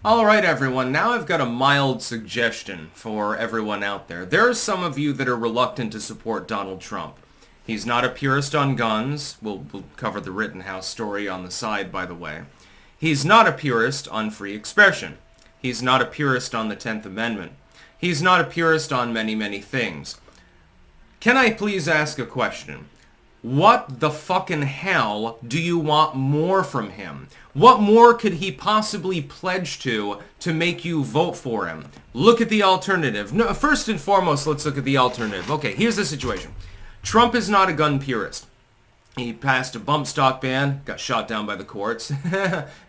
Alright everyone, now I've got a mild suggestion for everyone out there. There are some of you that are reluctant to support Donald Trump. He's not a purist on guns. We'll cover the Rittenhouse story on the side, by the way. He's not a purist on free expression. He's not a purist on the 10th Amendment. He's not a purist on many, many things. Can I please ask a question? What the fucking hell do you want more from him? What more could he possibly pledge to make you vote for him? Look at the alternative. No, first and foremost, let's look at the alternative. Okay, here's the situation. Trump is not a gun purist. He passed a bump stock ban, got shot down by the courts,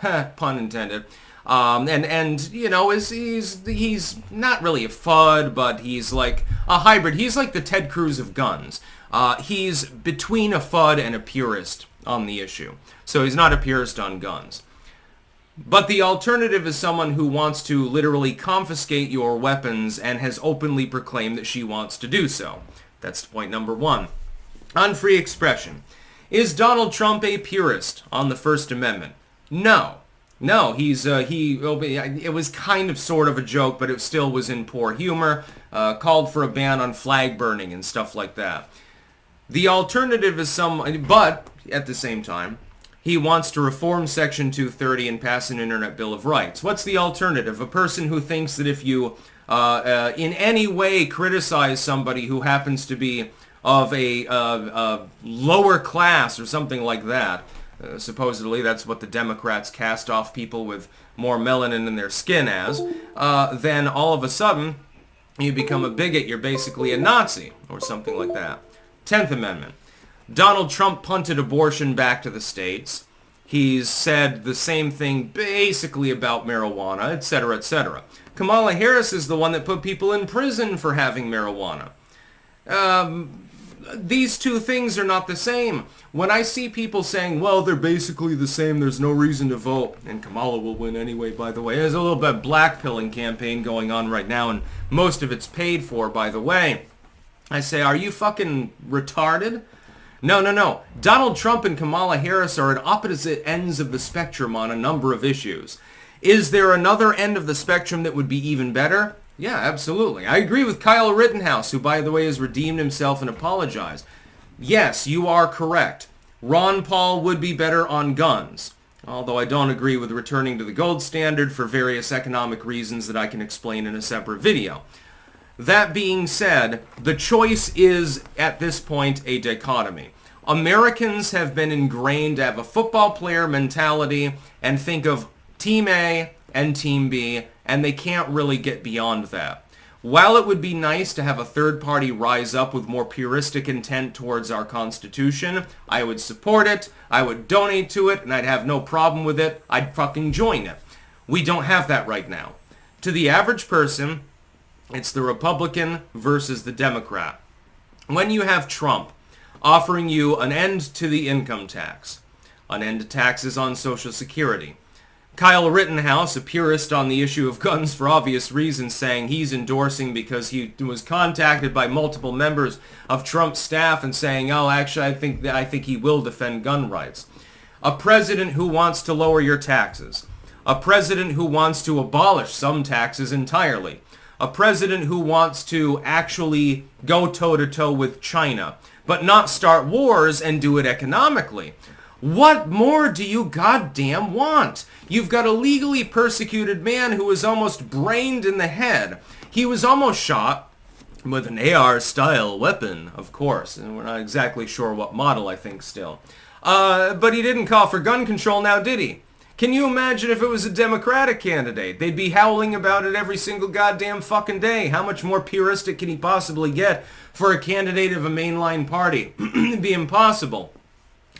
pun intended. And you know, he's not really a FUD, but he's like a hybrid. He's like the Ted Cruz of guns. He's between a FUD and a purist on the issue. So he's not a purist on guns. But the alternative is someone who wants to literally confiscate your weapons and has openly proclaimed that she wants to do so. That's point number one. On free expression. Is Donald Trump a purist on the First Amendment? No. No, it was kind of sort of a joke, but it still was in poor humor. Called for a ban on flag burning and stuff like that. The alternative is but at the same time, he wants to reform Section 230 and pass an Internet Bill of Rights. What's the alternative? A person who thinks that if you in any way criticize somebody who happens to be of a lower class or something like that, supposedly that's what the Democrats cast off people with more melanin in their skin as, then all of a sudden you become a bigot, you're basically a Nazi or something like that. 10th Amendment. Donald Trump punted abortion back to the states. He's said the same thing basically about marijuana, etc., etc. Kamala Harris is the one that put people in prison for having marijuana. These two things are not the same. When I see people saying, well, they're basically the same, there's no reason to vote, and Kamala will win anyway, by the way. There's a little bit of blackpilling campaign going on right now, and most of it's paid for, by the way. I say, are you fucking retarded? No. Donald Trump and Kamala Harris are at opposite ends of the spectrum on a number of issues. Is there another end of the spectrum that would be even better? Yeah, absolutely. I agree with Kyle Rittenhouse, who, by the way, has redeemed himself and apologized. Yes, you are correct. Ron Paul would be better on guns, although I don't agree with returning to the gold standard for various economic reasons that I can explain in a separate video. That being said, the choice is, at this point, a dichotomy. Americans have been ingrained to have a football player mentality and think of Team A and Team B, and they can't really get beyond that. While it would be nice to have a third party rise up with more puristic intent towards our Constitution, I would support it, I would donate to it, and I'd have no problem with it. I'd fucking join it. We don't have that right now. To the average person, it's the Republican versus the Democrat. When you have Trump offering you an end to the income tax, an end to taxes on Social Security, Kyle Rittenhouse, a purist on the issue of guns for obvious reasons, saying he's endorsing because he was contacted by multiple members of Trump's staff and saying, oh, actually, I think he will defend gun rights. A president who wants to lower your taxes. A president who wants to abolish some taxes entirely. A president who wants to actually go toe-to-toe with China, but not start wars and do it economically. What more do you goddamn want? You've got a legally persecuted man who was almost brained in the head. He was almost shot with an AR-style weapon, of course, and we're not exactly sure what model, I think, still. But he didn't call for gun control now, did he? Can you imagine if it was a Democratic candidate? They'd be howling about it every single goddamn fucking day. How much more puristic can he possibly get for a candidate of a mainline party? It'd be impossible.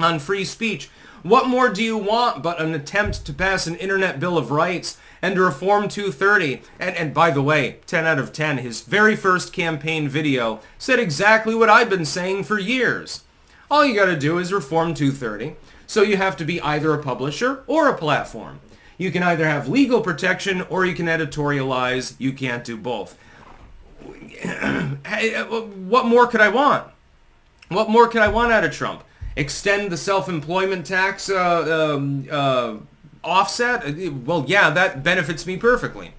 On free speech, what more do you want but an attempt to pass an Internet Bill of Rights and to reform 230? And by the way, 10 out of 10, his very first campaign video said exactly what I've been saying for years. All you gotta do is reform 230. So you have to be either a publisher or a platform. You can either have legal protection or you can editorialize. You can't do both. What more could I want? What more could I want out of Trump? Extend the self-employment tax all offset? Well, yeah, that benefits me perfectly.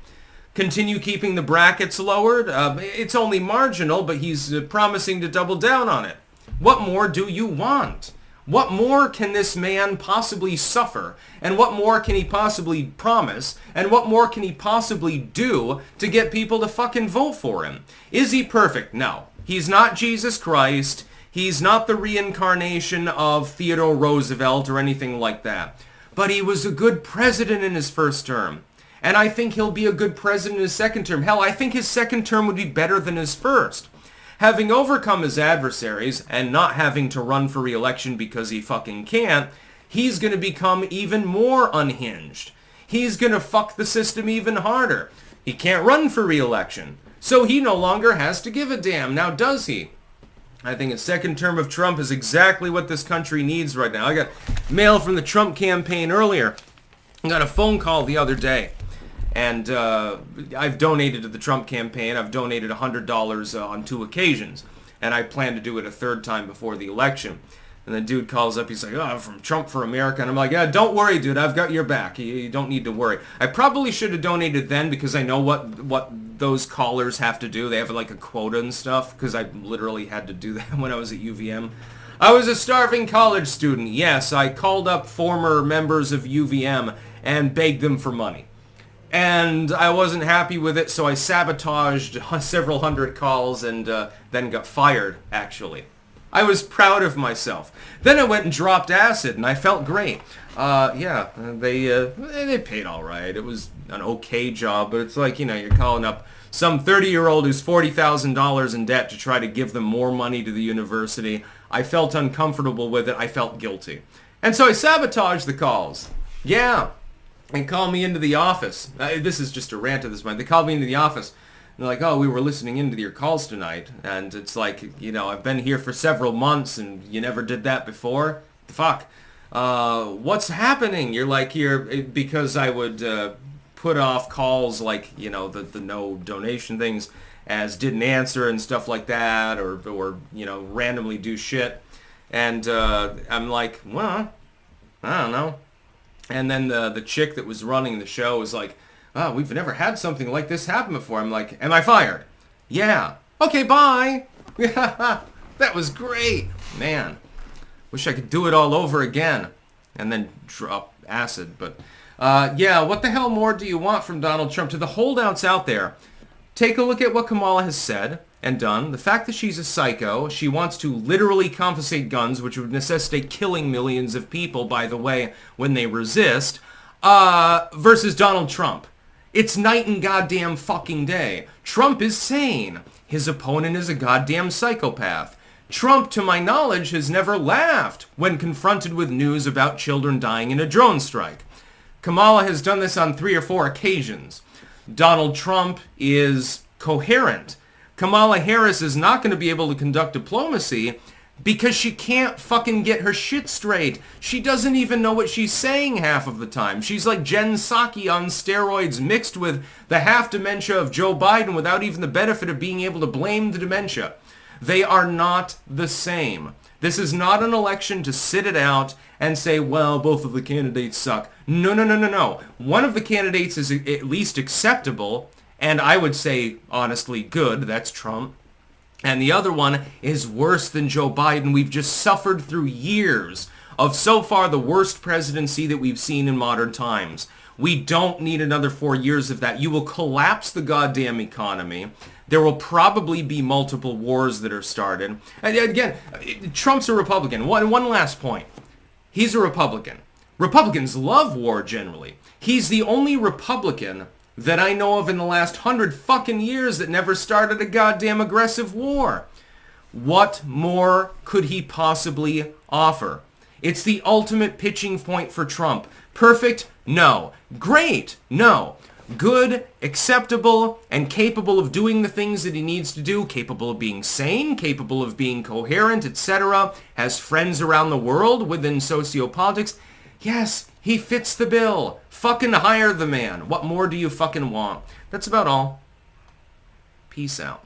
Continue keeping the brackets lowered? It's only marginal, but he's promising to double down on it. What more do you want? What more can this man possibly suffer? And what more can he possibly promise? And what more can he possibly do to get people to fucking vote for him? Is he perfect? No. He's not Jesus Christ. He's not the reincarnation of Theodore Roosevelt or anything like that. But he was a good president in his first term. And I think he'll be a good president in his second term. Hell, I think his second term would be better than his first. Having overcome his adversaries and not having to run for re-election because he fucking can't, he's going to become even more unhinged. He's going to fuck the system even harder. He can't run for re-election, so he no longer has to give a damn. Now, does he? I think a second term of Trump is exactly what this country needs right now. I got mail from the Trump campaign earlier. I got a phone call the other day. And I've donated to the Trump campaign. I've donated $100 on 2 occasions. And I plan to do it a third time before the election. And the dude calls up. He's like, oh, from Trump for America. And I'm like, yeah, don't worry, dude. I've got your back. You don't need to worry. I probably should have donated then because I know what those callers have to do. They have like a quota and stuff because I literally had to do that when I was at UVM. I was a starving college student. Yes, I called up former members of UVM and begged them for money. And I wasn't happy with it, so I sabotaged several hundred calls and then got fired, actually. I was proud of myself. Then I went and dropped acid, and I felt great. Yeah, they paid all right. It was an okay job, but it's like, you're calling up some 30-year-old who's $40,000 in debt to try to give them more money to the university. I felt uncomfortable with it. I felt guilty. And so I sabotaged the calls. Yeah. And called me into the office. This is just a rant at this point. They called me into the office. And they're like, oh, we were listening into your calls tonight. And it's like, I've been here for several months and you never did that before? The fuck? What's happening? You're like, because I would put off calls like, the no donation things as didn't answer and stuff like that or randomly do shit. And I'm like, well, I don't know. And then the chick that was running the show was like, oh, we've never had something like this happen before. I'm like, am I fired? Yeah. Okay, bye. That was great. Man, wish I could do it all over again. And then drop acid. But, yeah, what the hell more do you want from Donald Trump? To the holdouts out there, take a look at what Kamala has said and done. The fact that she's a psycho, she wants to literally confiscate guns, which would necessitate killing millions of people, by the way, when they resist, versus Donald Trump. It's night and goddamn fucking day. Trump is sane. His opponent is a goddamn psychopath. Trump, to my knowledge, has never laughed when confronted with news about children dying in a drone strike. Kamala has done this on 3 or 4 occasions. Donald Trump is coherent. Kamala Harris is not going to be able to conduct diplomacy because she can't fucking get her shit straight. She doesn't even know what she's saying half of the time. She's like Jen Psaki on steroids mixed with the half dementia of Joe Biden without even the benefit of being able to blame the dementia. They are not the same. This is not an election to sit it out and say, well, both of the candidates suck. No. One of the candidates is at least acceptable, and I would say, honestly, good. That's Trump. And the other one is worse than Joe Biden. We've just suffered through years of so far the worst presidency that we've seen in modern times. We don't need another 4 years of that. You will collapse the goddamn economy. There will probably be multiple wars that are started. And again, Trump's a Republican. One last point. He's a Republican. Republicans love war generally. He's the only Republican that I know of in the last 100 fucking years that never started a goddamn aggressive war. What more could he possibly offer? It's the ultimate pitching point for Trump. Perfect? No. Great? No. Good, acceptable, and capable of doing the things that he needs to do, capable of being sane, capable of being coherent, etc., has friends around the world within sociopolitics. Yes, he fits the bill. Fucking hire the man. What more do you fucking want? That's about all. Peace out.